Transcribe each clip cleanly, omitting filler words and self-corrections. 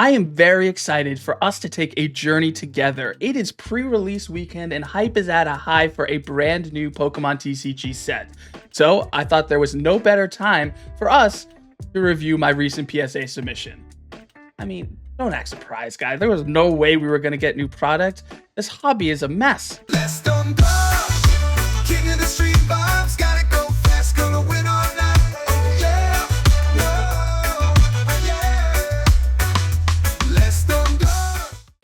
I am very excited for us to take a journey together. It is pre-release weekend and hype is at a high for a brand new Pokemon TCG set. So I thought there was no better time for us to review my recent PSA submission. I mean, don't act surprised, guys. There was no way we were going to get new product. This hobby is a mess. Let's don't go. King of the street vibes, gotta go fast, gonna win all night. Oh yeah, yeah. Let's don't go.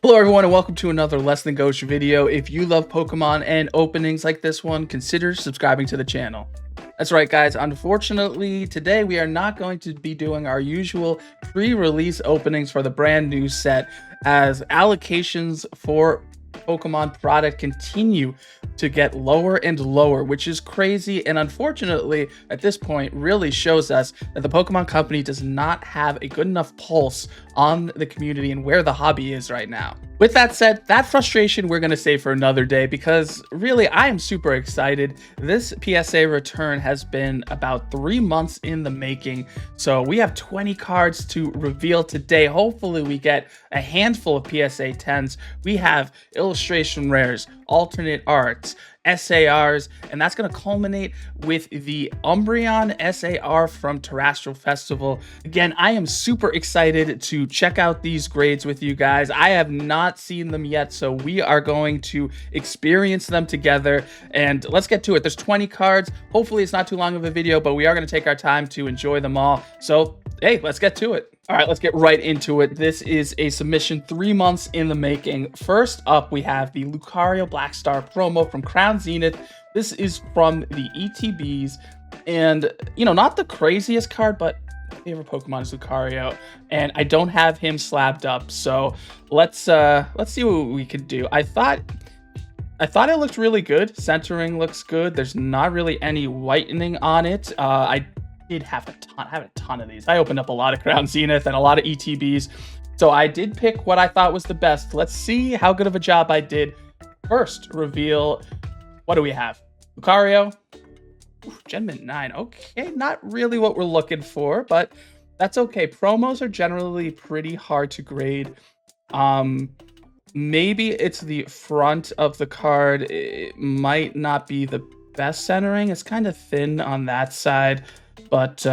Hello everyone and welcome to another Less Than Ghost video. If you love Pokemon and openings like this one, consider subscribing to the channel. That's right, guys. Unfortunately, today we are not going to be doing our usual pre-release openings for the brand new set, as allocations for Pokemon product continue to get lower and lower, which is crazy, and unfortunately at this point really shows us that the Pokemon company does not have a good enough pulse on the community and where the hobby is right now. With that said, that frustration we're going to save for another day, because really I am super excited. This PSA return has been about 3 months in the making, so we have 20 cards to reveal today. Hopefully we get a handful of PSA 10s. We have illustration rares, alternate arts, SARs, and that's going to culminate with the Umbreon SAR from Terastal Festival. Again, I am super excited to check out these grades with you guys. I have not seen them yet, so we are going to experience them together, and let's get to it. There's 20 cards. Hopefully it's not too long of a video, but we are going to take our time to enjoy them all. So hey, let's get to it. All right, let's get right into it. This is a submission 3 months in the making. First up, we have the Lucario Black Star promo from Crown Zenith. This is from the ETBs, and you know, not the craziest card, but my favorite Pokemon is Lucario, and I don't have him slabbed up. So let's see what we can do. I thought it looked really good. Centering looks good. There's not really any whitening on it. I have a ton of these. I opened up a lot of Crown Zenith and a lot of ETBs, so I did pick what I thought was the best. Let's see how good of a job I did. First reveal, what do we have? Lucario, Gen Mint 9. Okay, not really what we're looking for, but that's okay. Promos are generally pretty hard to grade. Maybe it's the front of the card. It might not be the best centering. It's kind of thin on that side. But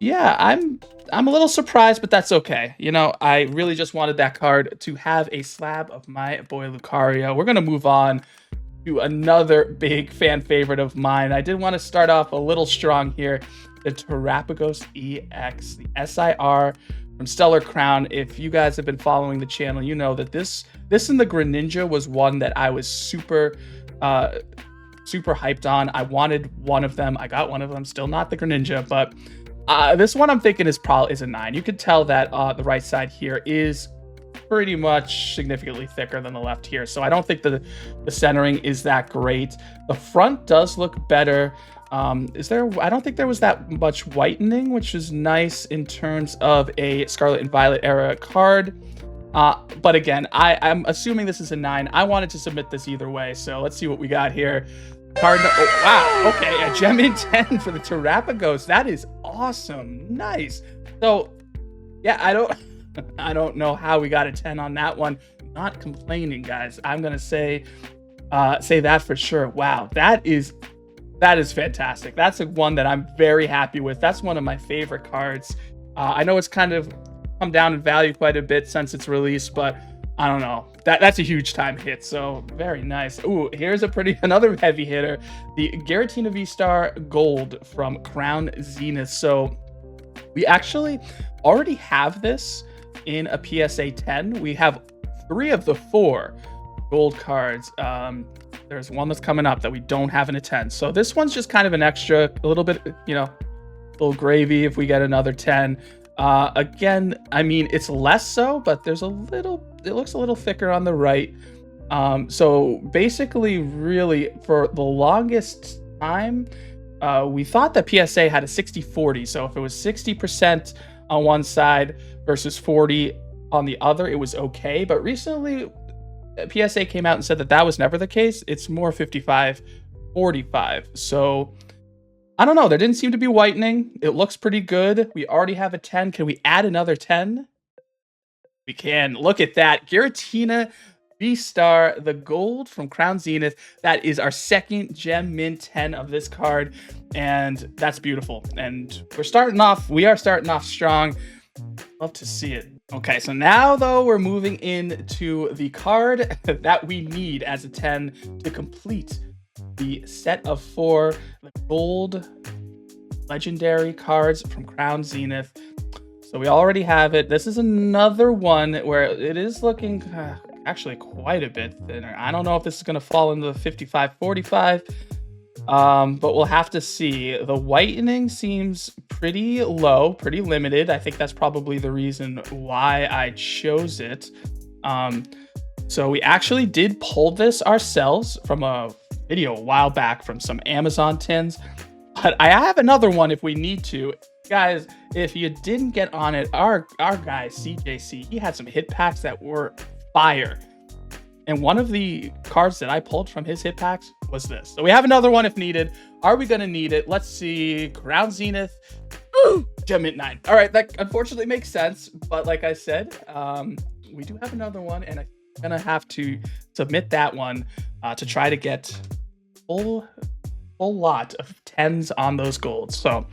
yeah, I'm a little surprised, but that's okay. You know, I really just wanted that card to have a slab of my boy Lucario. We're gonna move on to another big fan favorite of mine. I did want to start off a little strong here. The Terapagos EX, the SIR from Stellar Crown. If you guys have been following the channel, you know that this and the Greninja was one that I was super hyped on. I wanted one of them. I got one of them. Still not the Greninja, but this one I'm thinking is a 9. You could tell that the right side here is pretty much significantly thicker than the left here, so I don't think the centering is that great. The front does look better. I don't think there was that much whitening, which is nice in terms of a Scarlet and Violet era card. But again, I'm assuming this is a 9. I wanted to submit this either way, so let's see what we got here. Card, oh wow, okay, a Gem in 10 for the Terapagos. That is awesome, nice. So yeah, I don't know how we got a 10 on that one. Not complaining, guys. I'm gonna say that for sure. Wow, that is fantastic. That's one that I'm very happy with. That's one of my favorite cards. I know it's kind of come down in value quite a bit since its release, but I don't know. That's a huge time hit, so very nice. Ooh, here's another heavy hitter, the Giratina V-Star Gold from Crown Zenith. So we actually already have this in a PSA 10. We have 3 of the 4 gold cards. There's one that's coming up that we don't have in a 10. So this one's just kind of an extra, a little bit, you know, a little gravy if we get another 10. Again, I mean, it's less so, but it looks a little thicker on the right. So basically, really, for the longest time, we thought that PSA had a 60-40. So if it was 60% on one side versus 40 on the other, it was okay. But recently, PSA came out and said that was never the case. It's more 55-45. So I don't know. There didn't seem to be whitening. It looks pretty good. We already have a 10. Can we add another 10? We can. Look at that. Giratina V-Star, the gold from Crown Zenith. That is our second gem mint 10 of this card, and that's beautiful. And we are starting off strong. Love to see it. Okay, so now though we're moving into the card that we need as a 10 to complete the set of 4 gold legendary cards from Crown Zenith. So we already have it. This is another one where it is looking actually quite a bit thinner. I don't know if this is going to fall into the 55-45, but we'll have to see. The whitening seems pretty low, pretty limited. I think that's probably the reason why I chose it. So we actually did pull this ourselves from a video a while back from some Amazon tins, but I have another one if we need to. Guys, if you didn't get on it, our guy CJC, he had some hit packs that were fire, and one of the cards that I pulled from his hit packs was this. So we have another one if needed. Are we gonna need it? Let's see. Crown Zenith, gem mint 9. All right, that unfortunately makes sense, but like I said, we do have another one, and I'm gonna have to submit that one to try to get full lot of 10s on those golds. So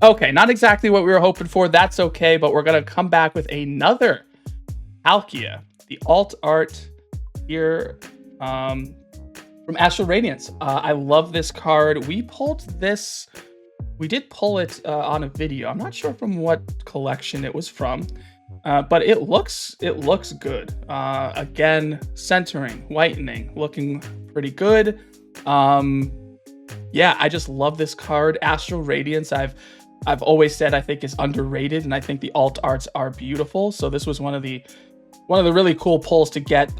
okay, not exactly what we were hoping for. That's okay, but we're gonna come back with another Palkia, the alt art here from Astral Radiance. I love this card. We pulled this. We did pull it on a video. I'm not sure from what collection it was from, but it looks good. Again, centering, whitening, looking pretty good. Yeah, I just love this card. Astral Radiance, I've always said I think is underrated, and I think the alt arts are beautiful. So this was one of the really cool pulls to get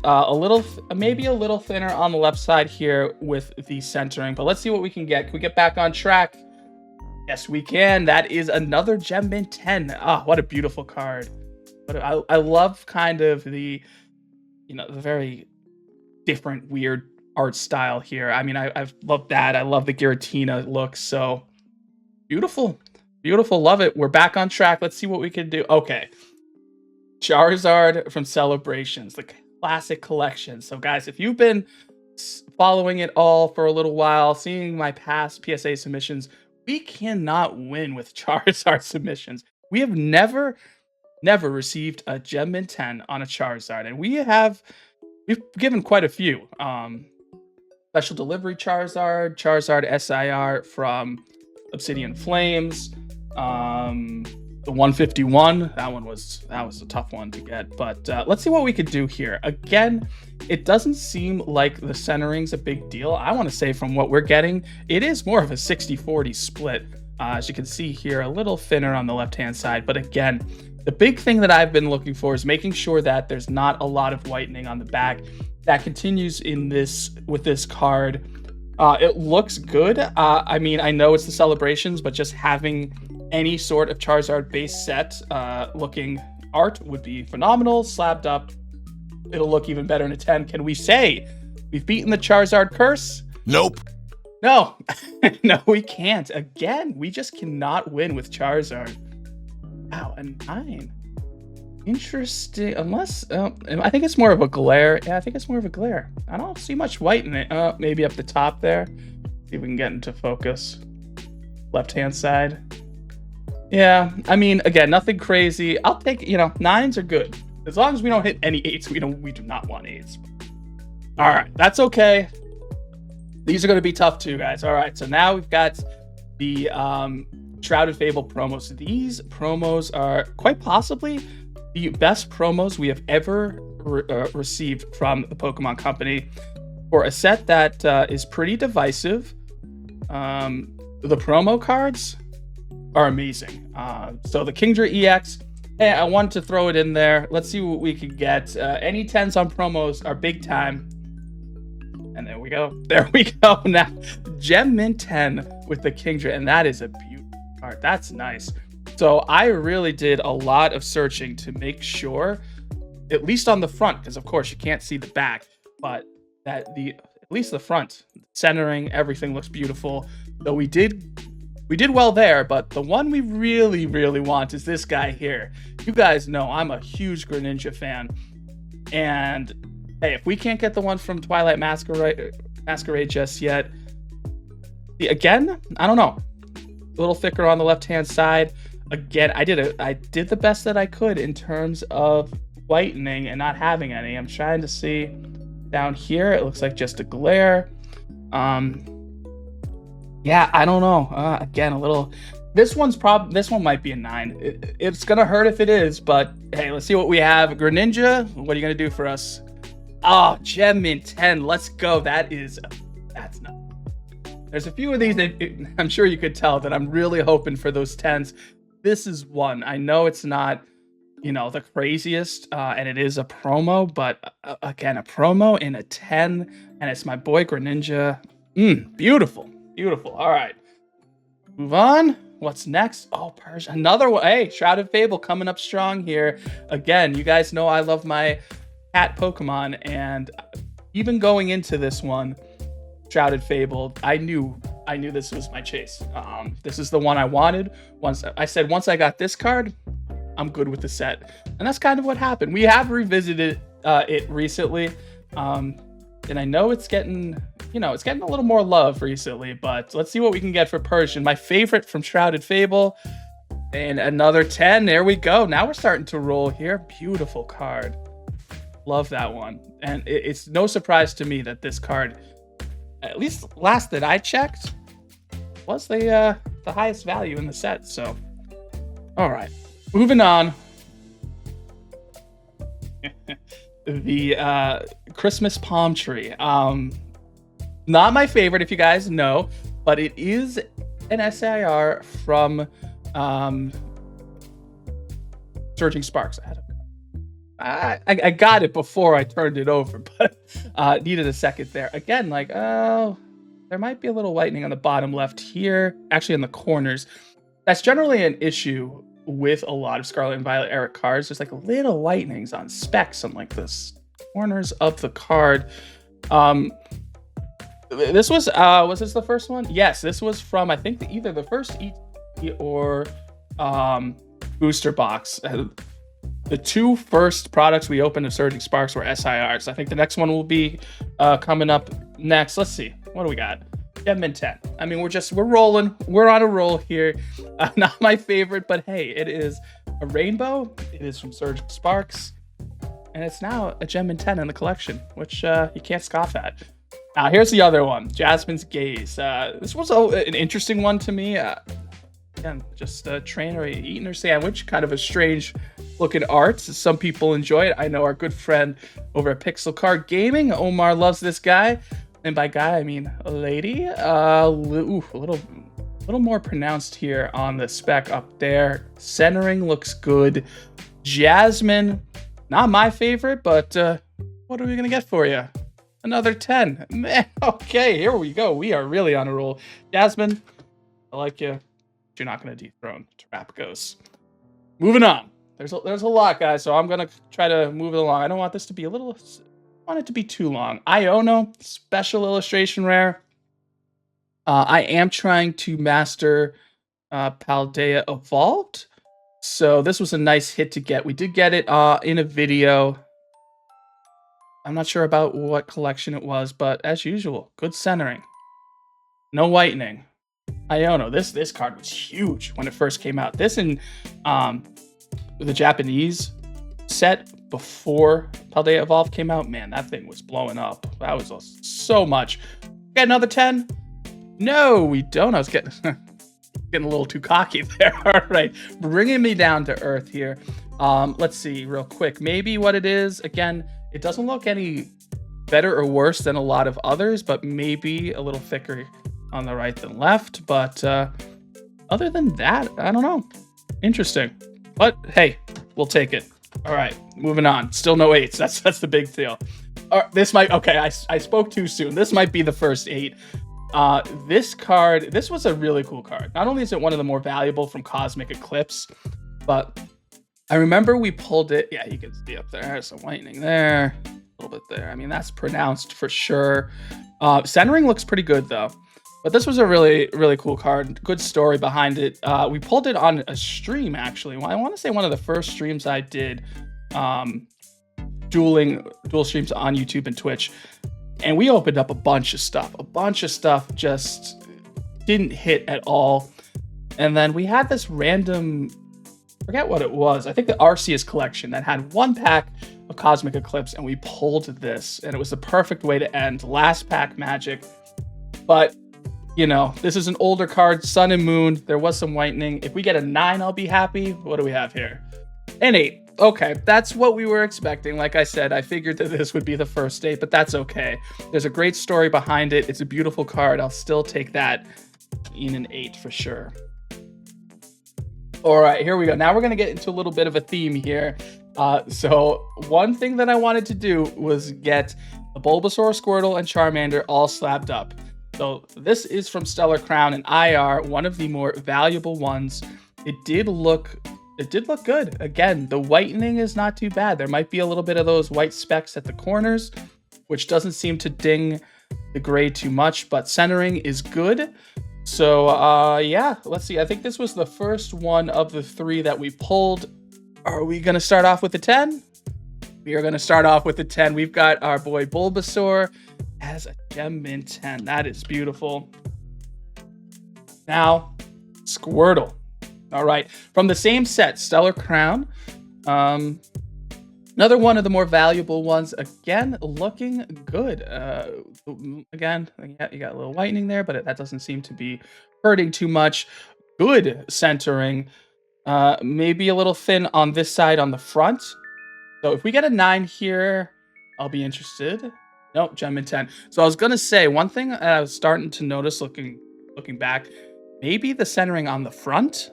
maybe a little thinner on the left side here with the centering. But let's see what we can get. Can we get back on track? Yes, we can. That is another gem mint 10. Ah, what a beautiful card. But I love kind of the the very different, weird art style here. I mean, I've loved that. I love the Giratina look. So beautiful. Beautiful. Love it. We're back on track. Let's see what we can do. Okay. Charizard from Celebrations, the classic collection. So guys, if you've been following it all for a little while, seeing my past PSA submissions, we cannot win with Charizard submissions. We have never received a gem mint 10 on a Charizard, and we've given quite a few. Special delivery Charizard SAR from Obsidian Flames, the 151. That was a tough one to get, but let's see what we could do here. Again, it doesn't seem like the centering's a big deal. I want to say from what we're getting, it is more of a 60-40 split. As you can see here, a little thinner on the left-hand side, but again, the big thing that I've been looking for is making sure that there's not a lot of whitening on the back. That continues with this card. It looks good. I mean, I know it's the Celebrations, but just having any sort of Charizard base set looking art would be phenomenal. Slabbed up, it'll look even better in a 10. Can we say we've beaten the Charizard curse? Nope. No. No, we can't. Again, we just cannot win with Charizard. Wow, a 9. Interesting. Unless I think it's more of a glare. Yeah, I think it's more of a glare. I don't see much white in it. Maybe up the top there. See if we can get into focus. Left-hand side. Yeah, I mean, again, nothing crazy. I'll take, 9s are good. As long as we don't hit any 8s, we do not want 8s. All right, that's okay. These are going to be tough too, guys. All right, so now we've got the Shrouded Fable promos. These promos are quite possibly the best promos we have ever received from the Pokemon Company for a set that is pretty divisive. The promo cards are amazing. So the Kingdra EX, hey, I wanted to throw it in there. Let's see what we could get. Any 10s on promos are big time. And there we go. There we go. Now, Gem Mint 10 with the Kingdra, and that is a beautiful card. That's nice. So I really did a lot of searching to make sure, at least on the front, because of course you can't see the back, but that at least the front, centering, everything looks beautiful. Though we did We did well there, but the one we really, really want is this guy here. You guys know I'm a huge Greninja fan. And hey, if we can't get the one from Twilight Masquerade just yet, again, I don't know. A little thicker on the left-hand side. Again, I did the best that I could in terms of whitening and not having any. I'm trying to see down here. It looks like just a glare. Yeah, I don't know. Again, a little. This one might be a 9. It's gonna hurt if it is, but hey, let's see what we have. Greninja, what are you gonna do for us? Oh, Gem Mint 10. Let's go. That's not. There's a few of these that I'm sure you could tell that I'm really hoping for those 10s. This is one. I know it's not, the craziest, and it is a promo, but again, a promo in a 10, and it's my boy Greninja. Beautiful. Beautiful. All right. Move on. What's next? Oh, Persia. Another one. Hey, Shrouded Fable coming up strong here. Again, you guys know I love my cat Pokemon, and even going into this one, Shrouded Fable, I knew this was my chase. This is the one I wanted. Once I got this card, I'm good with the set. And that's kind of what happened. We have revisited it recently. And I know it's getting a little more love recently, but let's see what we can get for Persian. My favorite from Shrouded Fable. And another 10. There we go. Now we're starting to roll here. Beautiful card. Love that one. And it's no surprise to me that this card, at least last that I checked, was the highest value in the set. So, all right. Moving on. The Christmas palm tree. Not my favorite, if you guys know, but it is an SAR from Surging Sparks. I got it before I turned it over, but needed a second there. Again, there might be a little whitening on the bottom left here, actually in the corners. That's generally an issue with a lot of Scarlet and Violet era cards. There's little whitenings on specs on the corners of the card. This was this the first one? Yes, this was from, I think, either the first ET or booster box. The two first products we opened of Surging Sparks were SIRs. I think the next one will be coming up next. Let's see. What do we got? Gem Mint 10. I mean, we're rolling. We're on a roll here. Not my favorite, but hey, it is a rainbow. It is from Surging Sparks. And it's now a Gem Mint 10 in the collection, which you can't scoff at. Now, here's the other one, Jasmine's Gaze. This was an interesting one to me. Again, just a trainer eating her sandwich. Kind of a strange looking art. Some people enjoy it. I know our good friend over at Pixel Card Gaming, Omar, loves this guy. And by guy, I mean a lady. A little more pronounced here on the spec up there. Centering looks good. Jasmine, not my favorite, but what are we gonna get for you? Another 10. Man, okay, here we go. We are really on a roll. Jasmine, I like you. But you're not gonna dethrone Terapagos. Moving on. There's a lot, guys, so I'm gonna try to move it along. I don't want this to be want it to be too long. Iono, special illustration rare. I am trying to master Paldea Evolved. So this was a nice hit to get. We did get it in a video. I'm not sure about what collection it was, but as usual, good centering. No whitening. Iono, this card was huge when it first came out. This in the Japanese set before Paldea Evolved came out, man, that thing was blowing up. That was so much. Get another 10? No, we don't. I was getting a little too cocky there. All right, bringing me down to earth here. Let's see real quick. Maybe what it is, again, it doesn't look any better or worse than a lot of others, but maybe a little thicker on the right than left. But other than that, I don't know. Interesting. But hey, we'll take it. All right, moving on. Still no 8s. That's the big deal. This might, okay, I spoke too soon. This might be the first 8. This card, this was a really cool card. Not only is it one of the more valuable from Cosmic Eclipse, but I remember we pulled it. Yeah, you can see up there. There's some whitening there, a little bit there. I mean, that's pronounced for sure. Centering looks pretty good though. But this was a really, really cool card. Good story behind it. We pulled it on a stream, actually. Well, I want to say one of the first streams I did, dual streams on YouTube and Twitch. And we opened up a bunch of stuff. A bunch of stuff just didn't hit at all. And then we had this random, forget what it was. I think the Arceus collection that had one pack of Cosmic Eclipse, and we pulled this. And it was the perfect way to end. Last pack magic. But you know, this is an older card, Sun and Moon. There was some whitening. If we get a 9, I'll be happy. What do we have here? An 8. Okay, that's what we were expecting. Like I said, I figured that this would be the first 8, but that's okay. There's a great story behind it. It's a beautiful card. I'll still take that in an 8 for sure. All right, here we go. Now we're going to get into a little bit of a theme here. So one thing that I wanted to do was get a Bulbasaur, Squirtle, and Charmander all slapped up. So this is from Stellar Crown and IR, one of the more valuable ones. It did look good. Again, the whitening is not too bad. There might be a little bit of those white specks at the corners, which doesn't seem to ding the gray too much, but centering is good. So yeah, let's see. I think this was the first one of the 3 that we pulled. Are we going to start off with the 10? We are going to start off with the 10. We've got our boy Bulbasaur as a Gem Mint 10. That is beautiful. Now, Squirtle. All right. From the same set, Stellar Crown. Another one of the more valuable ones. Again, looking good. Again, yeah, you got a little whitening there, but that doesn't seem to be hurting too much. Good centering. Maybe a little thin on this side on the front. So if we get a 9 here, I'll be interested. Nope, Gem Mint 10. So I was going to say, one thing I was starting to notice looking back, maybe the centering on the front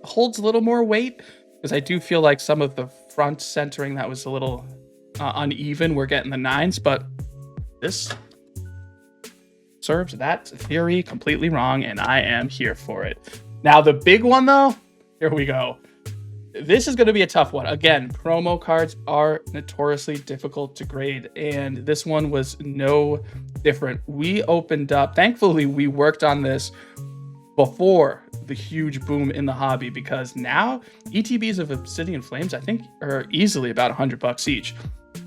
holds a little more weight, because I do feel like some of the front centering that was a little uneven, we're getting the 9s, but this serves that theory completely wrong, and I am here for it. Now, the big one, though, here we go. This is going to be a tough one. Again, promo cards are notoriously difficult to grade, and this one was no different. We opened up, thankfully, we worked on this before the huge boom in the hobby, because now ETBs of Obsidian Flames, I think, are easily about $100 each.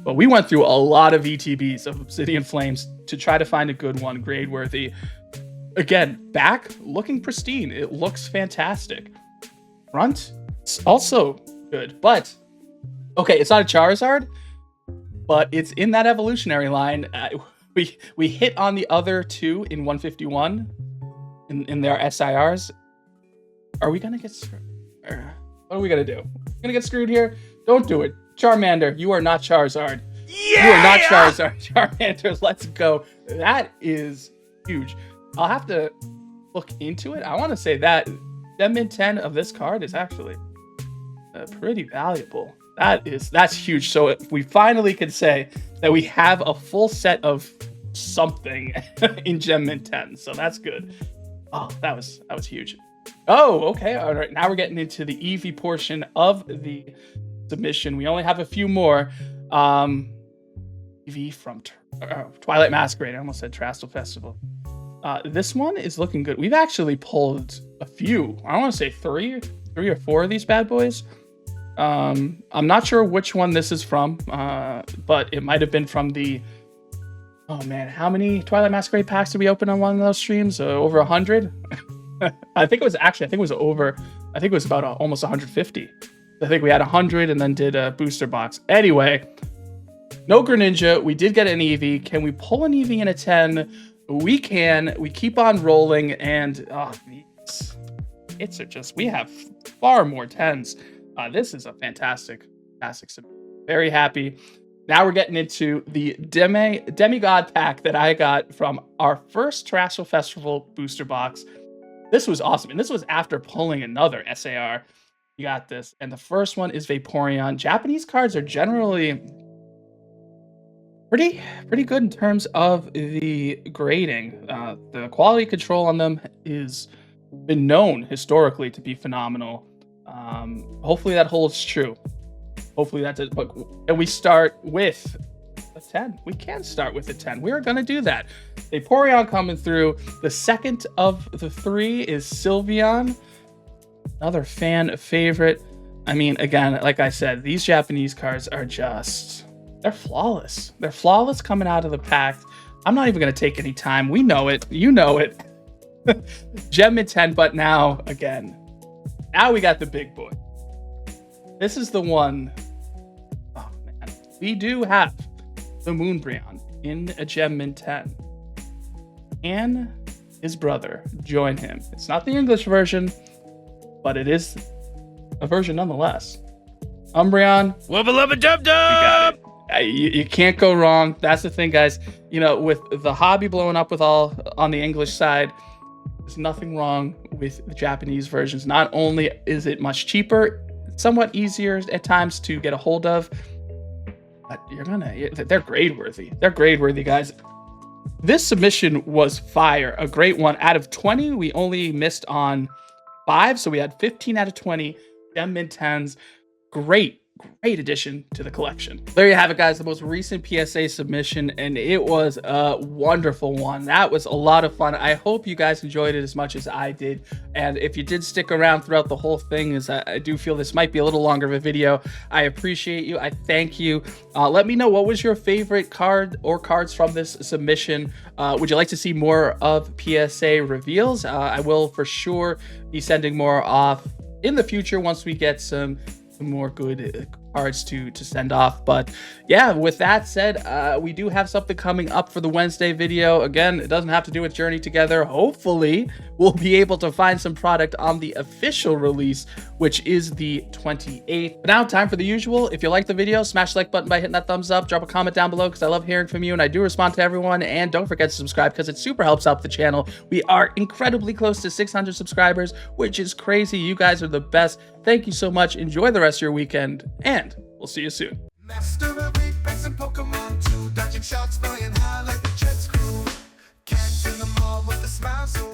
But we went through a lot of ETBs of Obsidian Flames to try to find a good one, grade worthy. Again, back looking pristine. It looks fantastic. Front, it's also good, but okay, it's not a Charizard, but it's in that evolutionary line. We hit on the other 2 in 151 in their SIRs. Are we gonna get screwed? What are we gonna do? We're gonna get screwed here? Don't do it. Charmander, you are not Charizard. Yeah! You are not Charizard. Charmander, let's go. That is huge. I'll have to look into it. I want to say that Gem Mint 10 of this card is actually pretty valuable. That's huge. So if we finally can say that we have a full set of something in Gem Mint 10, so that's good. Oh, that was huge. Oh, okay. All right. Now we're getting into the Eevee portion of the submission. We only have a few more. Eevee from Twilight Masquerade. I almost said Terastal Festival. This one is looking good. We've actually pulled a few. I want to say three or 4 of these bad boys. I'm not sure which one this is from, but it might have been from the... Oh man, how many Twilight Masquerade packs did we open on one of those streams? Over 100? I think it was about almost 150. I think we had 100 and then did a booster box. Anyway, no Greninja. We did get an Eevee. Can we pull an Eevee in a 10? We can. We keep on rolling, and these hits are just... We have far more 10s. This is a fantastic. Very happy. Now we're getting into the Demigod pack that I got from our first Terastal Festival booster box. This was awesome, and this was after pulling another SAR. You got this, and the first one is Vaporeon. Japanese cards are generally pretty good in terms of the grading. The quality control on them is been known historically to be phenomenal. Hopefully that holds true. Hopefully that's it. And we start with a 10. We can start with a 10. We are going to do that. Vaporeon coming through. The second of the three is Sylveon. Another fan favorite. I mean, again, like I said, these Japanese cards are just, they're flawless. They're flawless coming out of the pack. I'm not even going to take any time. We know it. You know it. Gem Mint 10, but now, again, now we got the big boy. This is the one. Oh, man. We do have the Umbreon in a Gem Mint 10. And his brother join him. It's not the English version, but it is a version nonetheless. Umbreon. Wubba lubba dub You got dub. it. You can't go wrong. That's the thing, guys. You know, with the hobby blowing up with all on the English side, there's nothing wrong with the Japanese versions. Not only is it much cheaper, somewhat easier at times to get a hold of, but they're grade worthy. They're grade worthy, guys. This submission was fire, a great one. Out of 20, we only missed on 5, so we had 15 out of 20 Gem Mint 10s. Great addition to the collection. There you have it, guys, the most recent PSA submission, and it was a wonderful one. That was a lot of fun. I hope you guys enjoyed it as much as I did, and if you did stick around throughout the whole thing, as I do feel this might be a little longer of a video, I appreciate you. I thank you. Let me know, what was your favorite card or cards from this submission? Would you like to see more of PSA reveals? I will for sure be sending more off in the future once we get some more good cards to send off. But yeah, with that said, we do have something coming up for the Wednesday video. Again, it doesn't have to do with Journey Together. Hopefully we'll be able to find some product on the official release, which is the 28th. But now, time for the usual. If you like the video, smash the like button by hitting that thumbs up. Drop a comment down below because I love hearing from you, and I do respond to everyone. And don't forget to subscribe because it super helps out the channel. We are incredibly close to 600 subscribers, which is crazy. You guys are the best. Thank you so much. Enjoy the rest of your weekend, and we'll see you soon. Master of Apex and Pokemon 2, dodging shots, flying high like the Jets crew. Catching them all with a smile so